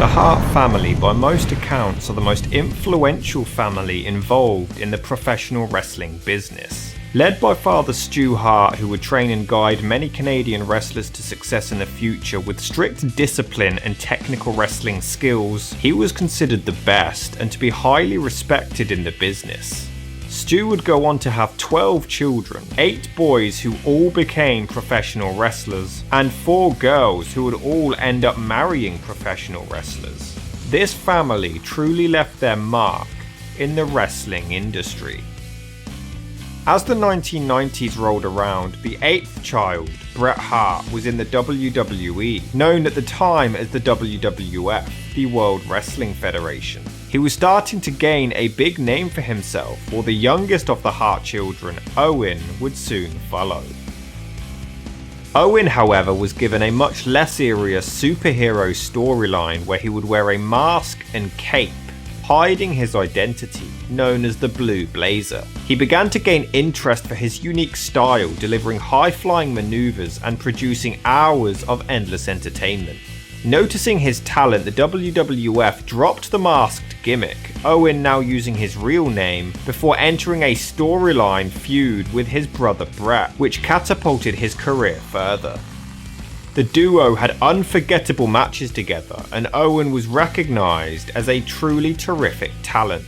The Hart family, by most accounts, are the most influential family involved in the professional wrestling business. Led by Father Stu Hart, who would train and guide many Canadian wrestlers to success in the future with strict discipline and technical wrestling skills, he was considered the best and to be highly respected in the business. Stu would go on to have 12 children, 8 boys who all became professional wrestlers, and 4 girls who would all end up marrying professional wrestlers. This family truly left their mark in the wrestling industry. As the 1990s rolled around, the 8th child, Bret Hart, was in the WWE, known at the time as the WWF, the World Wrestling Federation. He was starting to gain a big name for himself, while the youngest of the Hart children, Owen, would soon follow. Owen, however, was given a much less serious superhero storyline where he would wear a mask and cape, hiding his identity, known as the Blue Blazer. He began to gain interest for his unique style, delivering high-flying maneuvers and producing hours of endless entertainment. Noticing his talent, the WWF dropped the masked gimmick, Owen now using his real name, before entering a storyline feud with his brother Bret, which catapulted his career further. The duo had unforgettable matches together, and Owen was recognised as a truly terrific talent.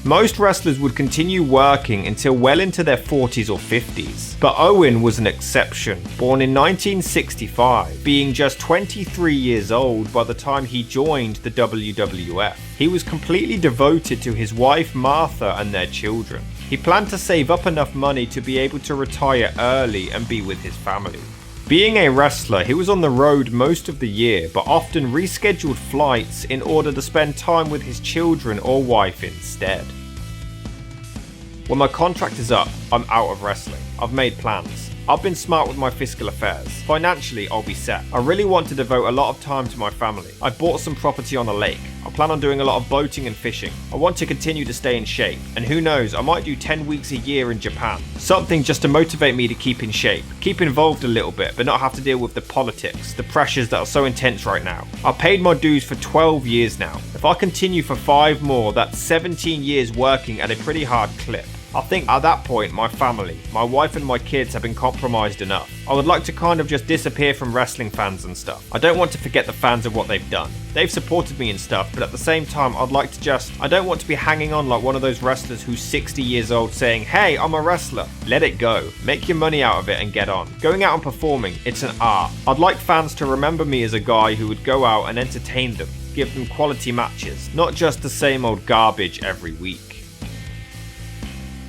Most wrestlers would continue working until well into their 40s or 50s, but Owen was an exception, born in 1965, being just 23 years old by the time he joined the WWF. He was completely devoted to his wife Martha and their children. He planned to save up enough money to be able to retire early and be with his family. Being a wrestler, he was on the road most of the year, but often rescheduled flights in order to spend time with his children or wife instead. When my contract is up, I'm out of wrestling. I've made plans. I've been smart with my fiscal affairs. Financially, I'll be set. I really want to devote a lot of time to my family. I bought some property on a lake. I plan on doing a lot of boating and fishing. I want to continue to stay in shape. And who knows, I might do 10 weeks a year in Japan. Something just to motivate me to keep in shape. Keep involved a little bit, but not have to deal with the politics, the pressures that are so intense right now. I've paid my dues for 12 years now. If I continue for 5 more, that's 17 years working at a pretty hard clip. I think at that point my family, my wife and my kids have been compromised enough. I would like to kind of just disappear from wrestling fans and stuff. I don't want to forget the fans of what they've done. They've supported me and stuff, but at the same time I don't want to be hanging on like one of those wrestlers who's 60 years old saying, hey, I'm a wrestler. Let it go. Make your money out of it and get on. Going out and performing, it's an art. I'd like fans to remember me as a guy who would go out and entertain them, give them quality matches, not just the same old garbage every week.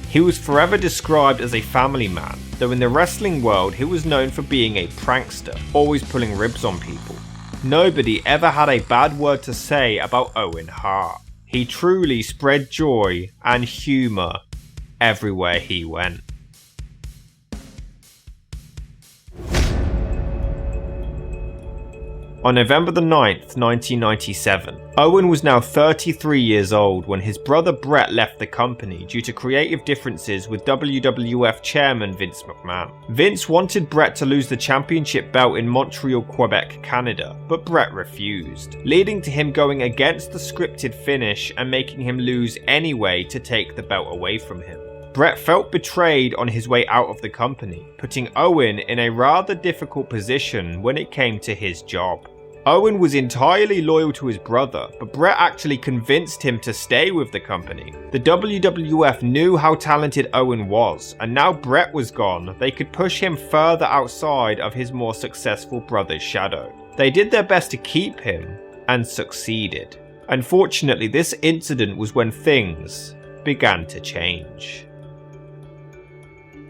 He was forever described as a family man, though in the wrestling world he was known for being a prankster, always pulling ribs on people. Nobody ever had a bad word to say about Owen Hart. He truly spread joy and humour everywhere he went. On November the 9th, 1997, Owen was now 33 years old when his brother Bret left the company due to creative differences with WWF chairman Vince McMahon. Vince wanted Bret to lose the championship belt in Montreal, Quebec, Canada, but Bret refused, leading to him going against the scripted finish and making him lose anyway to take the belt away from him. Bret felt betrayed on his way out of the company, putting Owen in a rather difficult position when it came to his job. Owen was entirely loyal to his brother, but Bret actually convinced him to stay with the company. The WWF knew how talented Owen was, and now Bret was gone, they could push him further outside of his more successful brother's shadow. They did their best to keep him, and succeeded. Unfortunately, this incident was when things began to change.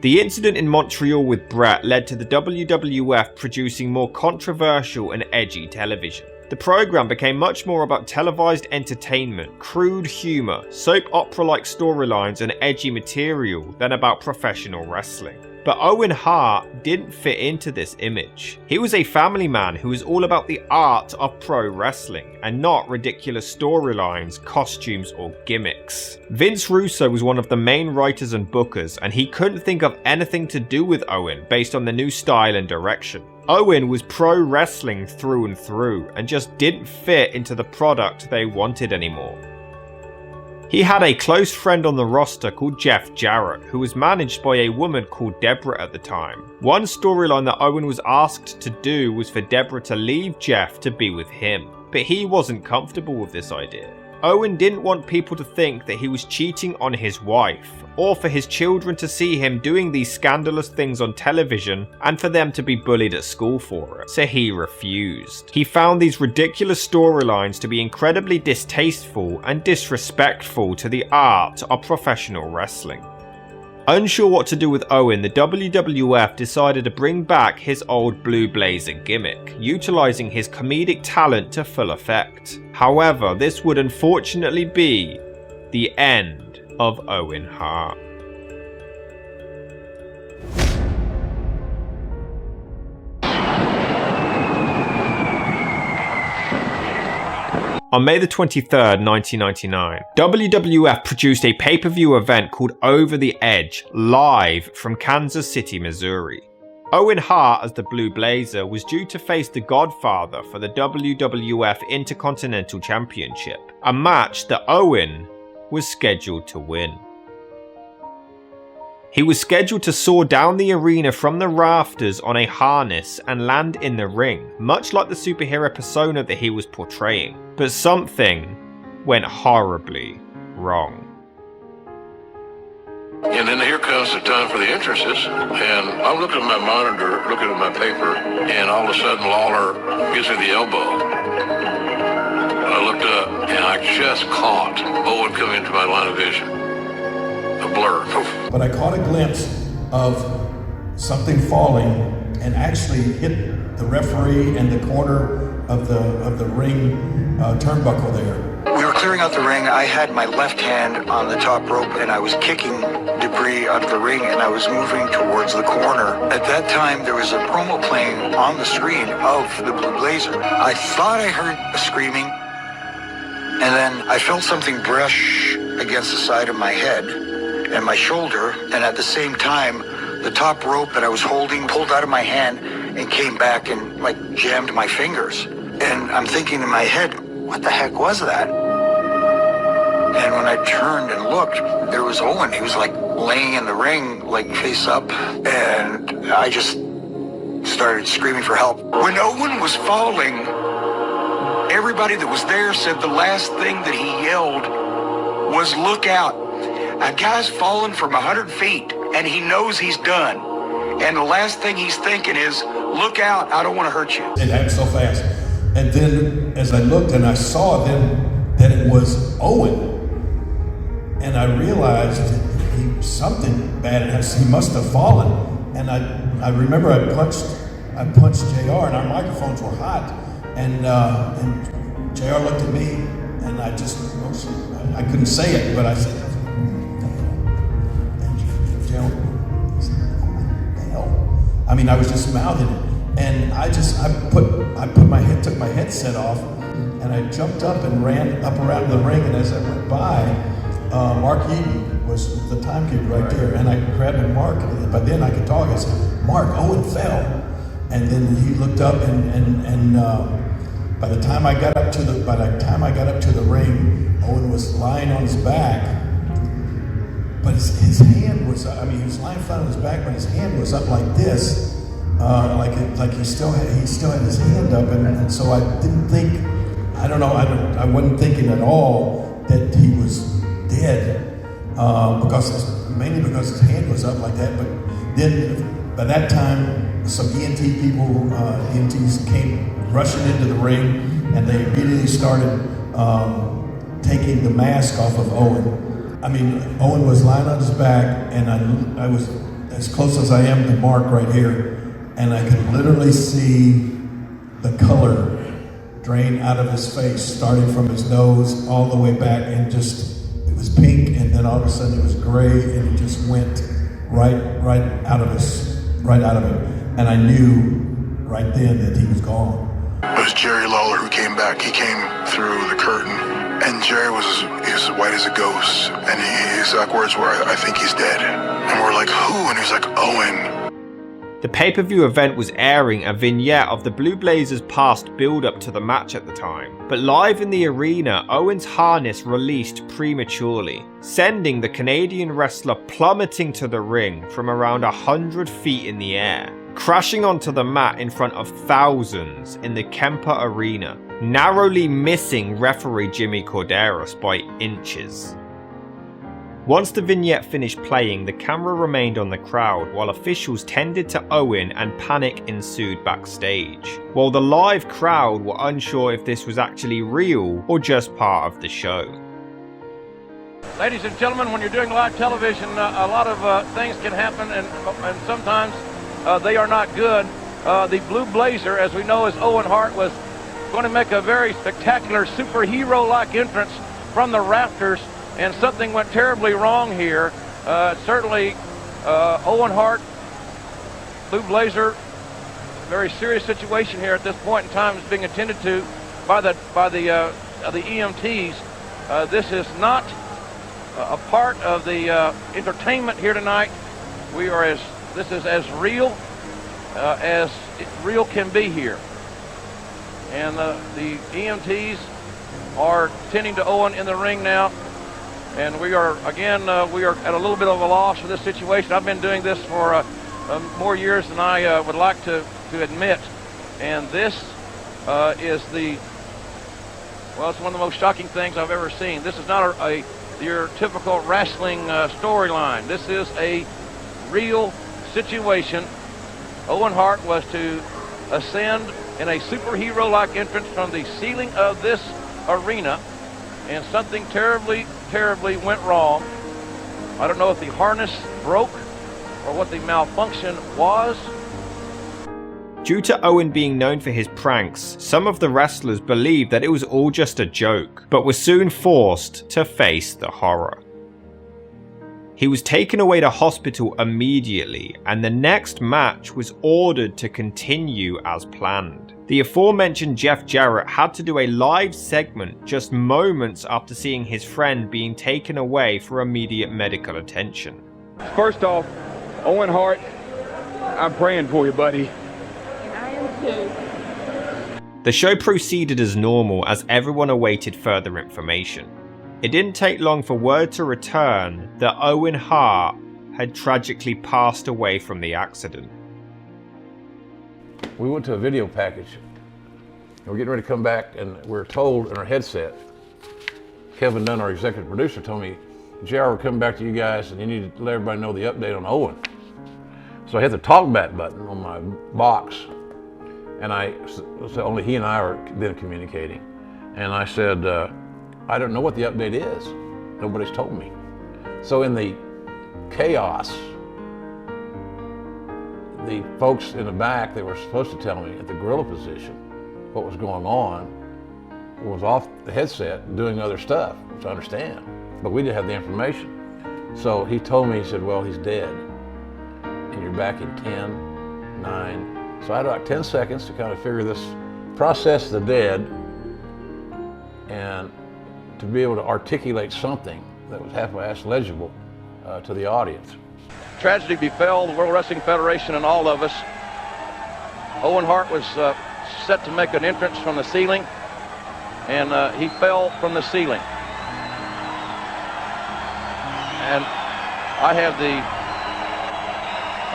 The incident in Montreal with Bret led to the WWF producing more controversial and edgy television. The program became much more about televised entertainment, crude humour, soap opera-like storylines and edgy material than about professional wrestling. But Owen Hart didn't fit into this image. He was a family man who was all about the art of pro wrestling and not ridiculous storylines, costumes, or gimmicks. Vince Russo was one of the main writers and bookers, and he couldn't think of anything to do with Owen based on the new style and direction. Owen was pro wrestling through and through and just didn't fit into the product they wanted anymore. He had a close friend on the roster called Jeff Jarrett, who was managed by a woman called Deborah at the time. One storyline that Owen was asked to do was for Deborah to leave Jeff to be with him, but he wasn't comfortable with this idea. Owen didn't want people to think that he was cheating on his wife, or for his children to see him doing these scandalous things on television and for them to be bullied at school for it, so he refused. He found these ridiculous storylines to be incredibly distasteful and disrespectful to the art of professional wrestling. Unsure what to do with Owen, the WWF decided to bring back his old blue blazer gimmick, utilizing his comedic talent to full effect. However, this would unfortunately be the end of Owen Hart. On May the 23rd, 1999, WWF produced a pay-per-view event called Over the Edge, live from Kansas City, Missouri. Owen Hart, as the Blue Blazer, was due to face the Godfather for the WWF Intercontinental Championship, a match that Owen was scheduled to win. He was scheduled to soar down the arena from the rafters on a harness and land in the ring, much like the superhero persona that he was portraying. But something went horribly wrong. And then here comes the time for the entrances, and I'm looking at my monitor, looking at my paper, and all of a sudden Lawler gives me the elbow. I looked up, and I just caught Owen coming into my line of vision. A blur. But I caught a glimpse of something falling and actually hit the referee and the corner of the ring turnbuckle there. We were clearing out the ring. I had my left hand on the top rope and I was kicking debris out of the ring and I was moving towards the corner. At that time, there was a promo playing on the screen of the Blue Blazer. I thought I heard a screaming, and then I felt something brush against the side of my head and my shoulder, and at the same time, the top rope that I was holding pulled out of my hand and came back and like jammed my fingers. And I'm thinking in my head, what the heck was that? And when I turned and looked, there was Owen. He was like laying in the ring, like face up, and I just started screaming for help. When Owen was falling, everybody that was there said the last thing that he yelled was, "Look out. A guy's fallen from 100 feet and he knows he's done. And the last thing he's thinking is, look out, I don't want to hurt you." It happened so fast. And then as I looked and I saw then that it was Owen, and I realized something bad had happened. He must have fallen. And I remember I punched JR, and our microphones were hot. And JR looked at me, and I couldn't say it, but I said, I mean, I was just mouthing it, and I took my headset off, and I jumped up and ran up around the ring. And as I went by, Mark Eaton was the timekeeper right there, and I grabbed Mark. And by then I could talk. I said, "Mark, Owen fell," and then he looked up, and by the time I got up to the ring, Owen was lying on his back. But his hand was, he was lying flat on his back, but his hand was up like this, like he still had his hand up, and so I didn't think, I wasn't thinking at all that he was dead, mainly because his hand was up like that. But then, by that time, some EMTs came rushing into the ring, and they immediately started taking the mask off of Owen. I mean, Owen was lying on his back, and I was as close as I am to Mark right here, and I could literally see the color drain out of his face, starting from his nose all the way back, and it was pink, and then all of a sudden it was gray, and it just went right out of it. And I knew right then that he was gone. It was Jerry Lawler who came back. He came through the curtain, and Jerry was as white as a ghost. And his exact words were, "I think he's dead." And we're like, "Who?" And he's like, "Owen." The pay-per-view event was airing a vignette of the Blue Blazers' past build-up to the match at the time, but live in the arena, Owen's harness released prematurely, sending the Canadian wrestler plummeting to the ring from around 100 feet in the air, crashing onto the mat in front of thousands in the Kemper Arena, narrowly missing referee Jimmy Corderas by inches. Once the vignette finished playing, the camera remained on the crowd while officials tended to Owen and panic ensued backstage, while the live crowd were unsure if this was actually real or just part of the show. Ladies and gentlemen, when you're doing live television, a lot of things can happen, and sometimes they are not good. The Blue Blazer, as we know as Owen Hart, was going to make a very spectacular superhero-like entrance from the rafters, and something went terribly wrong here. Certainly, Owen Hart, Blue Blazer, very serious situation here at this point in time is being attended to by the EMTs. This is not a part of the entertainment here tonight. This is as real can be here. And the EMTs are tending to Owen in the ring now. And we are at a little bit of a loss for this situation. I've been doing this for more years than I would like to admit. And this is it's one of the most shocking things I've ever seen. This is not your typical wrestling storyline. This is a real situation. Owen Hart was to ascend in a superhero-like entrance from the ceiling of this arena, and something terribly went wrong. I don't know if the harness broke or what the malfunction was. Due to Owen being known for his pranks, some of the wrestlers believed that it was all just a joke, but were soon forced to face the horror. He was taken away to hospital immediately, and the next match was ordered to continue as planned. The aforementioned Jeff Jarrett had to do a live segment just moments after seeing his friend being taken away for immediate medical attention. First off, Owen Hart, I'm praying for you, buddy. I am too. The show proceeded as normal as everyone awaited further information. It didn't take long for word to return that Owen Hart had tragically passed away from the accident. We went to a video package, and we're getting ready to come back, and we're told in our headset, Kevin Dunn, our executive producer, told me, JR, we're coming back to you guys, and you need to let everybody know the update on Owen. So I hit the talk back button on my box, and so only he and I are then communicating. And I said, I don't know what the update is. Nobody's told me. So in the chaos, the folks in the back, they were supposed to tell me at the gorilla position what was going on, was off the headset doing other stuff, which I understand, but we didn't have the information. So he told me, he said, well, he's dead, and you're back in 10, 9. So I had like 10 seconds to kind of figure this, process the dead, and to be able to articulate something that was half-assed legible to the audience. Tragedy befell the World Wrestling Federation and all of us. Owen Hart was set to make an entrance from the ceiling, and he fell from the ceiling. And I have the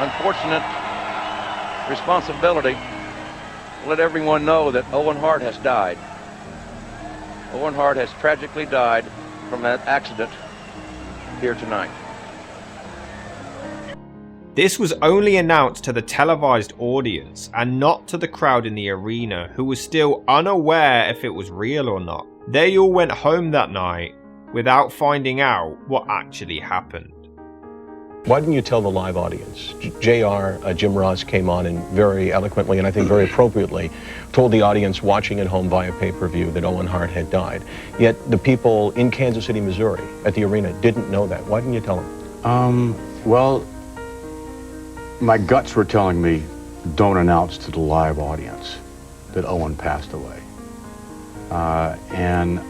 unfortunate responsibility to let everyone know that Owen Hart has died. Owen Hart has tragically died from that accident here tonight. This was only announced to the televised audience and not to the crowd in the arena, who was still unaware if it was real or not. They all went home that night without finding out what actually happened. Why didn't you tell the live audience? JR, Jim Ross came on and very eloquently, and I think very appropriately, told the audience watching at home via pay-per-view that Owen Hart had died. Yet the people in Kansas City, Missouri, at the arena, didn't know that. Why didn't you tell them? Well, My guts were telling me, don't announce to the live audience that Owen passed away. And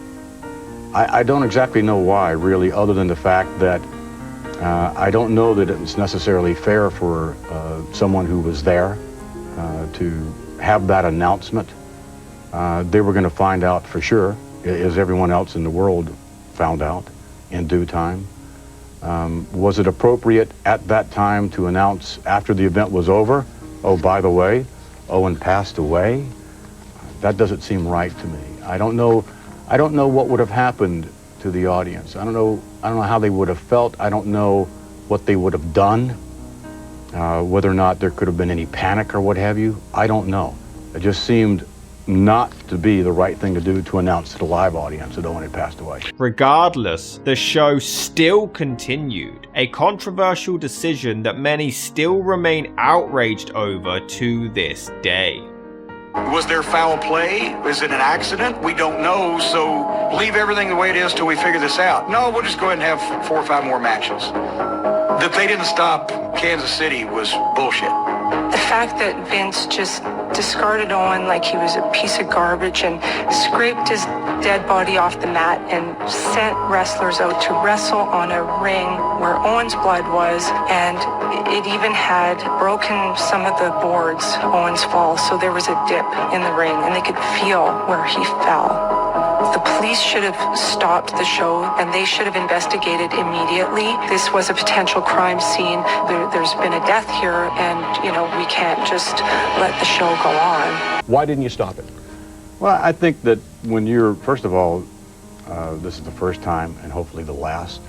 I don't exactly know why, really, other than the fact that I don't know that it's necessarily fair for someone who was there to have that announcement. They were going to find out for sure, as everyone else in the world found out in due time. Was it appropriate at that time to announce after the event was over, oh, by the way, Owen passed away? That doesn't seem right to me. I don't know what would have happened to the audience. I don't know how they would have felt. I don't know what they would have done, whether or not there could have been any panic or what have you. I don't know. It just seemed not to be the right thing to do to announce to the live audience that Owen had passed away. Regardless, the show still continued, a controversial decision that many still remain outraged over to this day. Was there foul play? Is it an accident? We don't know, so leave everything the way it is till we figure this out. No, we'll just go ahead and have 4 or 5 more matches. That they didn't stop Kansas City was bullshit. The fact that Vince just discarded Owen like he was a piece of garbage and scraped his dead body off the mat and sent wrestlers out to wrestle on a ring where Owen's blood was, and it even had broken some of the boards, Owen's fall, so there was a dip in the ring and they could feel where he fell. The police should have stopped the show and they should have investigated immediately. This was a potential crime scene. There's been a death here, and we can't just let the show go on. Why didn't you stop it? Well, I think that when you're, first of all, this is the first time and hopefully the last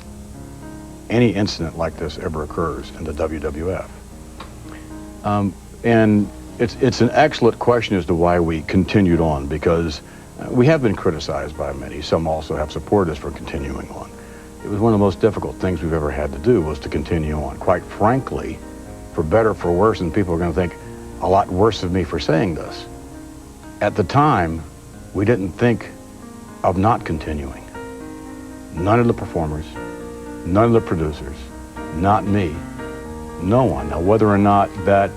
any incident like this ever occurs in the WWF. And it's an excellent question as to why we continued on, because we have been criticized by many. Some also have supported us for continuing on. It was one of the most difficult things we've ever had to do, was to continue on. Quite frankly, for better, for worse, and people are going to think a lot worse of me for saying this. At the time, we didn't think of not continuing. None of the performers, none of the producers, not me, no one. Now, whether or not that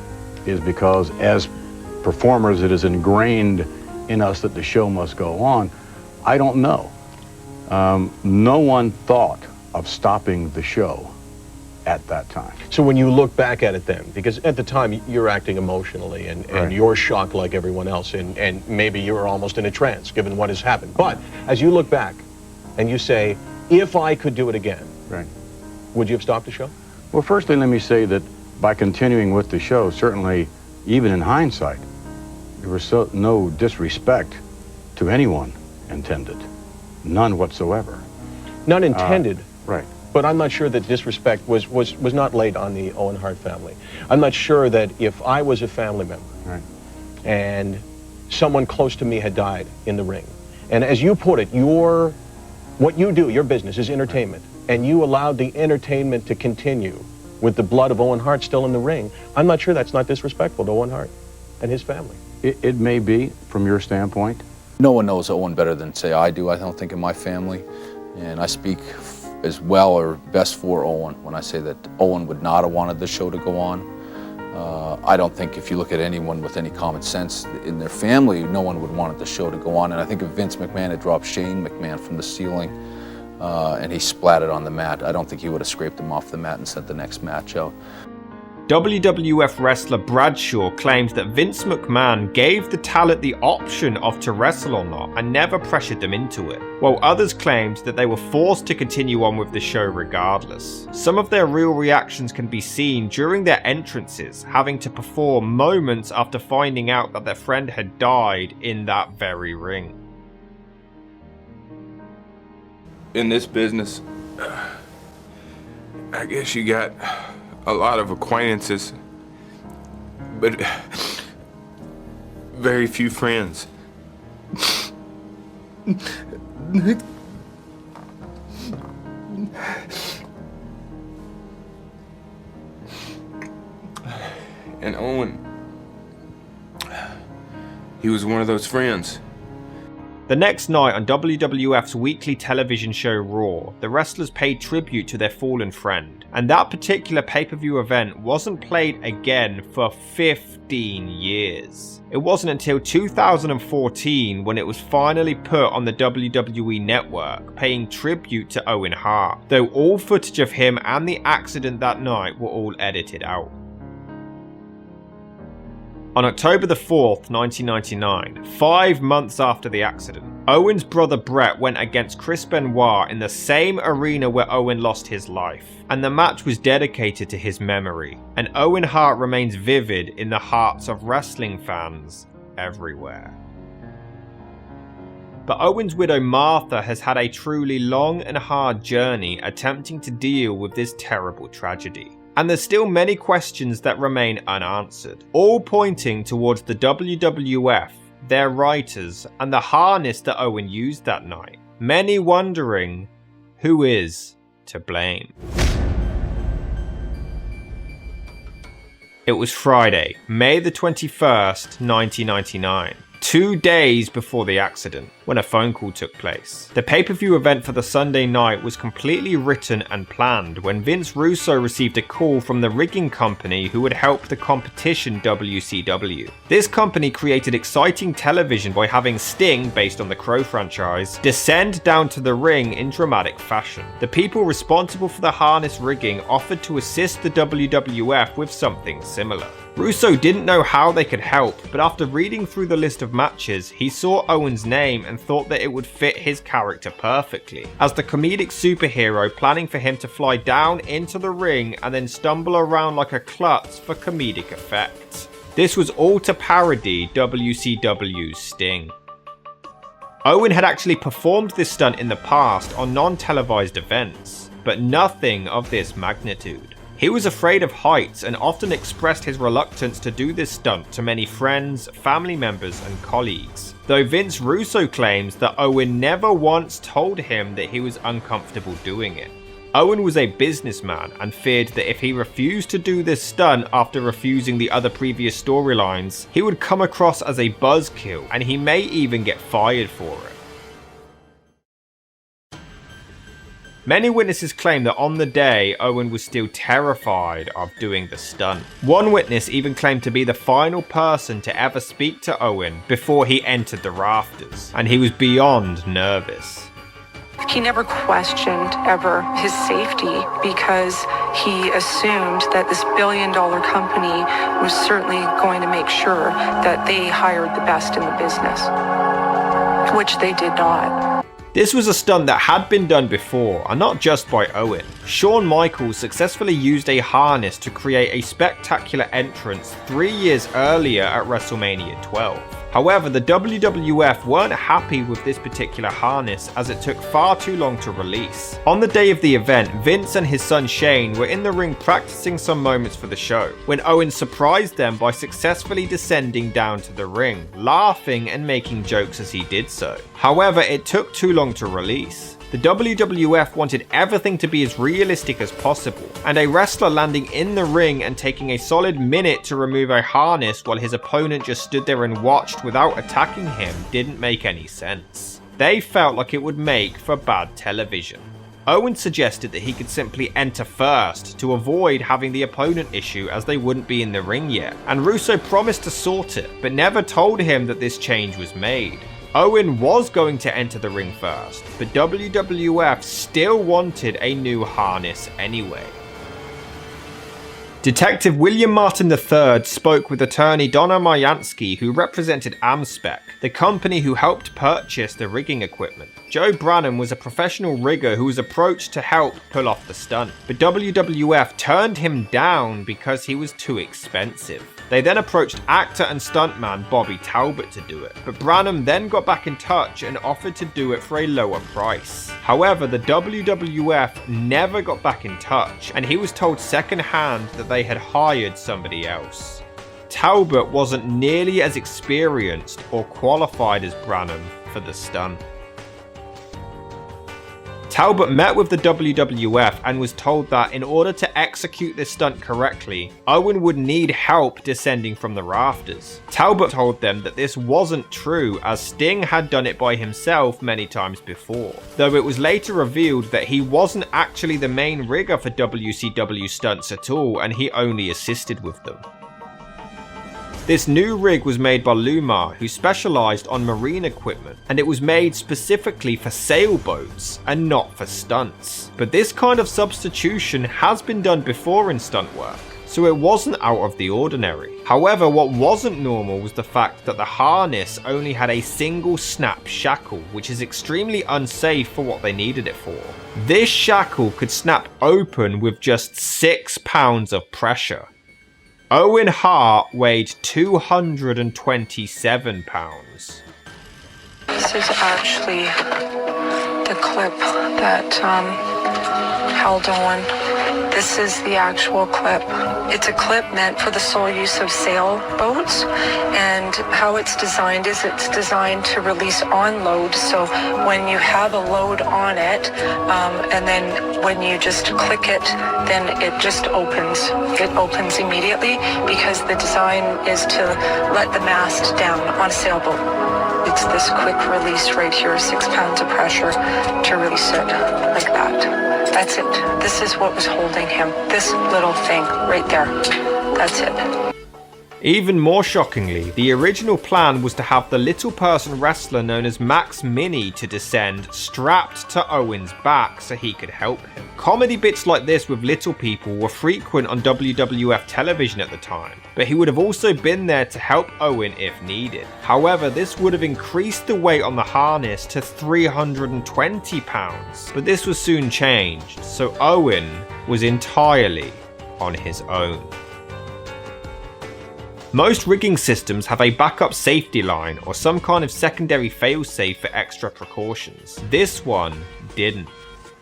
is because as performers it is ingrained in us that the show must go on, I don't know. No one thought of stopping the show at that time. So when you look back at it then, because at the time you're acting emotionally and Right. you're shocked like everyone else, and maybe you're almost in a trance given what has happened. But as you look back and you say, if I could do it again, Right. would you have stopped the show? Well, firstly, let me say that by continuing with the show, certainly, even in hindsight, there was no disrespect to anyone intended. None whatsoever. None intended. Right. But I'm not sure that disrespect was not laid on the Owen Hart family. I'm not sure that if I was a family member Right. and someone close to me had died in the ring, and as you put it, what you do, your business is entertainment, and you allowed the entertainment to continue with the blood of Owen Hart still in the ring, I'm not sure that's not disrespectful to Owen Hart and his family. It may be, from your standpoint. No one knows Owen better than, say, I do, I don't think, in my family. And I speak as well or best for Owen when I say that Owen would not have wanted the show to go on. I don't think, if you look at anyone with any common sense in their family, no one would want the show to go on. And I think if Vince McMahon had dropped Shane McMahon from the ceiling and he splatted on the mat, I don't think he would have scraped him off the mat and sent the next match out. WWF wrestler Bradshaw claims that Vince McMahon gave the talent the option of to wrestle or not and never pressured them into it, while others claimed that they were forced to continue on with the show regardless. Some of their real reactions can be seen during their entrances, having to perform moments after finding out that their friend had died in that very ring. In this business, I guess you got a lot of acquaintances, but very few friends. And Owen, he was one of those friends. The next night on WWF's weekly television show Raw, the wrestlers paid tribute to their fallen friend, and that particular pay-per-view event wasn't played again for 15 years. It wasn't until 2014 when it was finally put on the WWE network, paying tribute to Owen Hart, though all footage of him and the accident that night were all edited out. On October the 4th, 1999, 5 months after the accident, Owen's brother Bret went against Chris Benoit in the same arena where Owen lost his life, and the match was dedicated to his memory, and Owen Hart remains vivid in the hearts of wrestling fans everywhere. But Owen's widow Martha has had a truly long and hard journey attempting to deal with this terrible tragedy. And there's still many questions that remain unanswered, all pointing towards the WWF, their writers, and the harness that Owen used that night. Many wondering who is to blame. It was Friday, May the 21st, 1999. 2 days before the accident, when a phone call took place. The pay-per-view event for the Sunday night was completely written and planned when Vince Russo received a call from the rigging company who would help the competition WCW. This company created exciting television by having Sting, based on the Crow franchise, descend down to the ring in dramatic fashion. The people responsible for the harness rigging offered to assist the WWF with something similar. Russo didn't know how they could help, but after reading through the list of matches, he saw Owen's name and thought that it would fit his character perfectly, as the comedic superhero planning for him to fly down into the ring and then stumble around like a klutz for comedic effect. This was all to parody WCW's Sting. Owen had actually performed this stunt in the past on non-televised events, but nothing of this magnitude. He was afraid of heights and often expressed his reluctance to do this stunt to many friends, family members and colleagues, though Vince Russo claims that Owen never once told him that he was uncomfortable doing it. Owen was a businessman and feared that if he refused to do this stunt after refusing the other previous storylines, he would come across as a buzzkill and he may even get fired for it. Many witnesses claim that on the day, Owen was still terrified of doing the stunt. One witness even claimed to be the final person to ever speak to Owen before he entered the rafters, and he was beyond nervous. He never questioned ever his safety because he assumed that this billion-dollar company was certainly going to make sure that they hired the best in the business, which they did not. This was a stunt that had been done before, and not just by Owen. Shawn Michaels successfully used a harness to create a spectacular entrance 3 years earlier at WrestleMania 12. However, the WWF weren't happy with this particular harness as it took far too long to release. On the day of the event, Vince and his son Shane were in the ring practicing some moments for the show, when Owen surprised them by successfully descending down to the ring, laughing and making jokes as he did so. However, it took too long to release. The WWF wanted everything to be as realistic as possible, and a wrestler landing in the ring and taking a solid minute to remove a harness while his opponent just stood there and watched without attacking him didn't make any sense. They felt like it would make for bad television. Owen suggested that he could simply enter first to avoid having the opponent issue as they wouldn't be in the ring yet, and Russo promised to sort it, but never told him that this change was made. Owen was going to enter the ring first, but WWF still wanted a new harness anyway. Detective William Martin III spoke with attorney Donna Mayansky, who represented Amspec, the company who helped purchase the rigging equipment. Joe Branham was a professional rigger who was approached to help pull off the stunt, but WWF turned him down because he was too expensive. They then approached actor and stuntman Bobby Talbot to do it, but Branham then got back in touch and offered to do it for a lower price. However, the WWF never got back in touch, and he was told secondhand that they had hired somebody else. Talbot wasn't nearly as experienced or qualified as Branham for the stunt. Talbot met with the WWF and was told that in order to execute this stunt correctly, Owen would need help descending from the rafters. Talbot told them that this wasn't true, as Sting had done it by himself many times before, though it was later revealed that he wasn't actually the main rigger for WCW stunts at all, and he only assisted with them. This new rig was made by Lumar, who specialised on marine equipment, and it was made specifically for sailboats and not for stunts. But this kind of substitution has been done before in stunt work, so it wasn't out of the ordinary. However, what wasn't normal was the fact that the harness only had a single snap shackle, which is extremely unsafe for what they needed it for. This shackle could snap open with just 6 pounds of pressure. Owen Hart weighed 227 pounds. This is actually the clip that held Owen. This is the actual clip. It's a clip meant for the sole use of sailboats, and how it's designed is it's designed to release on load. So when you have a load on it, and then when you just click it, then it just opens. It opens immediately because the design is to let the mast down on a sailboat. It's this quick release right here, 6 pounds of pressure to release it like that. That's it. This is what was holding him. This little thing right there. That's it. Even more shockingly, the original plan was to have the little person wrestler known as Max Mini to descend strapped to Owen's back so he could help him. Comedy bits like this with little people were frequent on WWF television at the time, but he would have also been there to help Owen if needed. However, this would have increased the weight on the harness to 320 pounds, but this was soon changed, so Owen was entirely on his own. Most rigging systems have a backup safety line or some kind of secondary failsafe for extra precautions. This one didn't.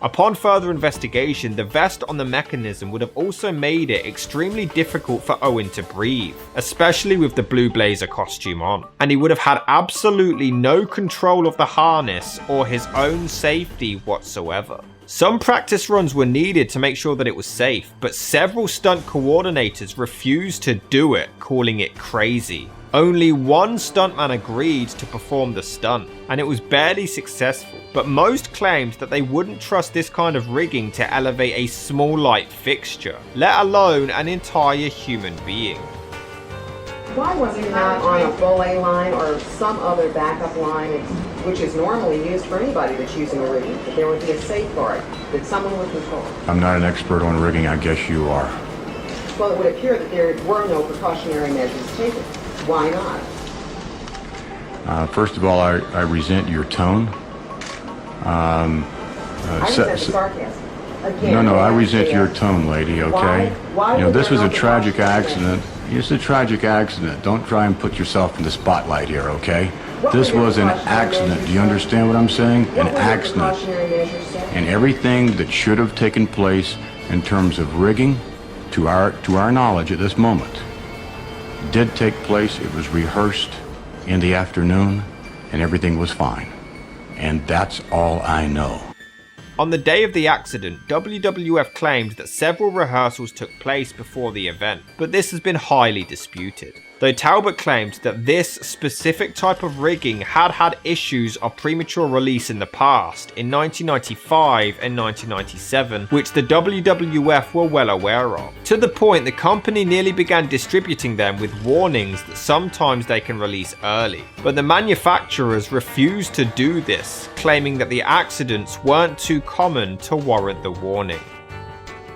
Upon further investigation, the vest on the mechanism would have also made it extremely difficult for Owen to breathe, especially with the blue blazer costume on, and he would have had absolutely no control of the harness or his own safety whatsoever. Some practice runs were needed to make sure that it was safe, but several stunt coordinators refused to do it, calling it crazy. Only one stuntman agreed to perform the stunt, and it was barely successful, but most claimed that they wouldn't trust this kind of rigging to elevate a small light fixture, let alone an entire human being. Why was he not on a belay line or some other backup line, which is normally used for anybody that's using a rigging? That there would be a safeguard that someone would control. I'm not an expert on rigging, I guess you are. Well, it would appear that there were no precautionary measures taken. Why not? First of all, I resent your tone. I resent sarcasm. Again, no, I resent your tone, lady, okay? Why you know, this was a tragic accident. It's a tragic accident. Don't try and put yourself in the spotlight here, okay? This was an accident. Do you understand what I'm saying? An accident. And everything that should have taken place in terms of rigging, to our knowledge at this moment, did take place. It was rehearsed in the afternoon, and everything was fine. And that's all I know. On the day of the accident, WWF claimed that several rehearsals took place before the event, but this has been highly disputed. Though Talbot claimed that this specific type of rigging had issues of premature release in the past, in 1995 and 1997, which the WWF were well aware of. To the point the company nearly began distributing them with warnings that sometimes they can release early. But the manufacturers refused to do this, claiming that the accidents weren't too common to warrant the warning.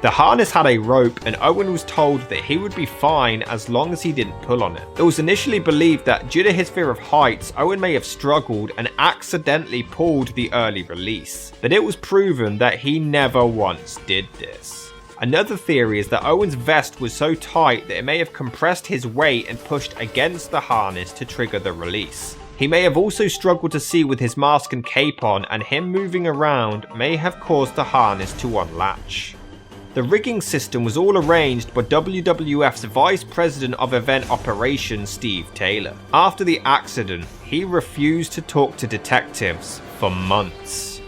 The harness had a rope, and Owen was told that he would be fine as long as he didn't pull on it. It was initially believed that due to his fear of heights, Owen may have struggled and accidentally pulled the early release, but it was proven that he never once did this. Another theory is that Owen's vest was so tight that it may have compressed his weight and pushed against the harness to trigger the release. He may have also struggled to see with his mask and cape on, and him moving around may have caused the harness to unlatch. The rigging system was all arranged by WWF's Vice President of Event Operations, Steve Taylor. After the accident, he refused to talk to detectives for months.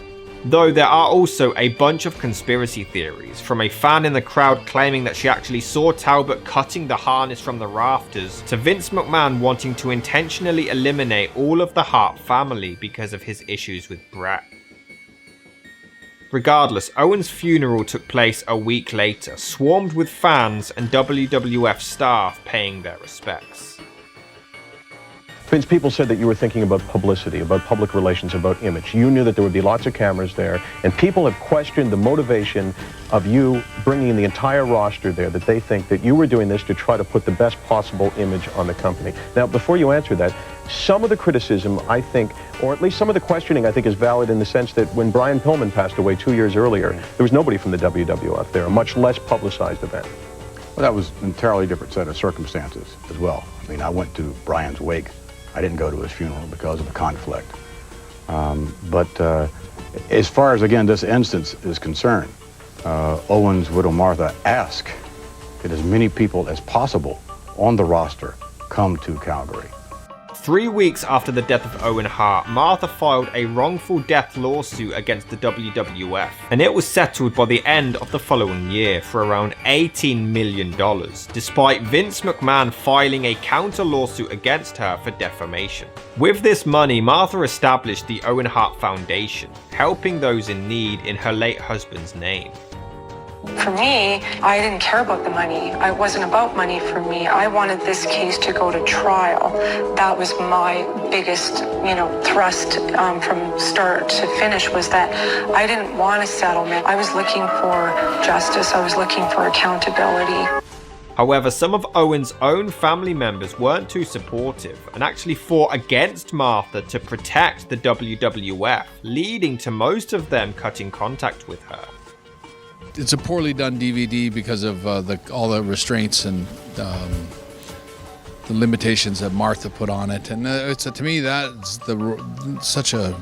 Though there are also a bunch of conspiracy theories, from a fan in the crowd claiming that she actually saw Talbot cutting the harness from the rafters, to Vince McMahon wanting to intentionally eliminate all of the Hart family because of his issues with Bret. Regardless, Owen's funeral took place a week later, swarmed with fans and WWF staff paying their respects. Vince, people said that you were thinking about publicity, about public relations, about image. You knew that there would be lots of cameras there, and people have questioned the motivation of you bringing the entire roster there, that they think that you were doing this to try to put the best possible image on the company. Now, before you answer that, some of the criticism, I think, or at least some of the questioning, I think, is valid in the sense that when Brian Pillman passed away 2 years earlier, there was nobody from the WWF there, a much less publicized event. Well, that was an entirely different set of circumstances as well. I mean, I went to Brian's wake. I didn't go to his funeral because of a conflict. But as far as, again, this instance is concerned, Owen's widow Martha asked that as many people as possible on the roster come to Calgary. 3 weeks after the death of Owen Hart, Martha filed a wrongful death lawsuit against the WWF, and it was settled by the end of the following year for around $18 million, despite Vince McMahon filing a counter lawsuit against her for defamation. With this money, Martha established the Owen Hart Foundation, helping those in need in her late husband's name. For me, I didn't care about the money. It wasn't about money for me. I wanted this case to go to trial. That was my biggest, thrust from start to finish, was that I didn't want a settlement. I was looking for justice. I was looking for accountability. However, some of Owen's own family members weren't too supportive and actually fought against Martha to protect the WWF, leading to most of them cutting contact with her. It's a poorly done DVD because of all the restraints and the limitations that Martha put on it, and to me that's such a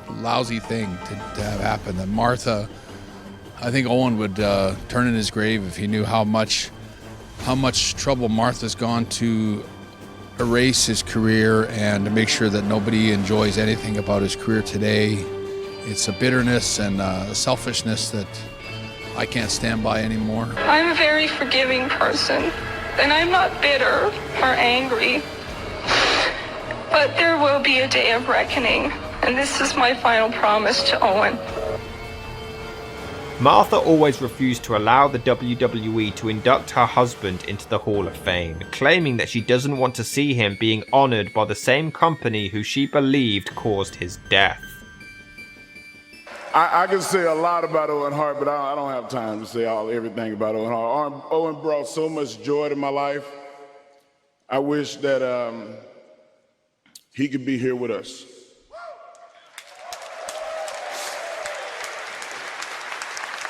lousy thing to have happen. That Martha, I think Owen would turn in his grave if he knew how much trouble Martha's gone to erase his career and to make sure that nobody enjoys anything about his career today. It's a bitterness and a selfishness that I can't stand by anymore. I'm a very forgiving person, and I'm not bitter or angry. But there will be a day of reckoning, and this is my final promise to Owen. Martha always refused to allow the WWE to induct her husband into the Hall of Fame, claiming that she doesn't want to see him being honored by the same company who she believed caused his death. I can say a lot about Owen Hart, but I don't have time to say everything about Owen Hart. Owen brought so much joy to my life. I wish that he could be here with us.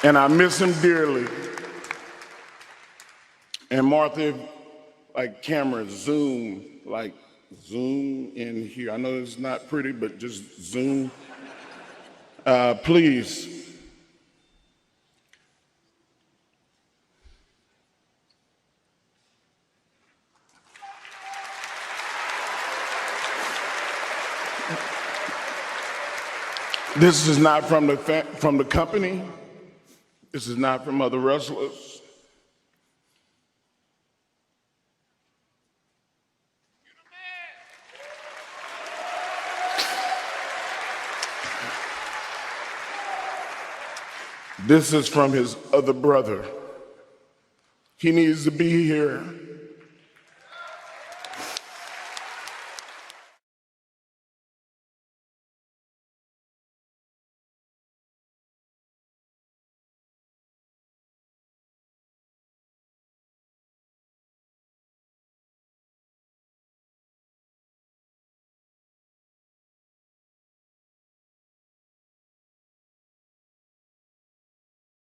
And I miss him dearly. And Martha, like camera, zoom in here. I know it's not pretty, but just zoom. Please. This is not from the company. This is not from other wrestlers. This is from his other brother. He needs to be here.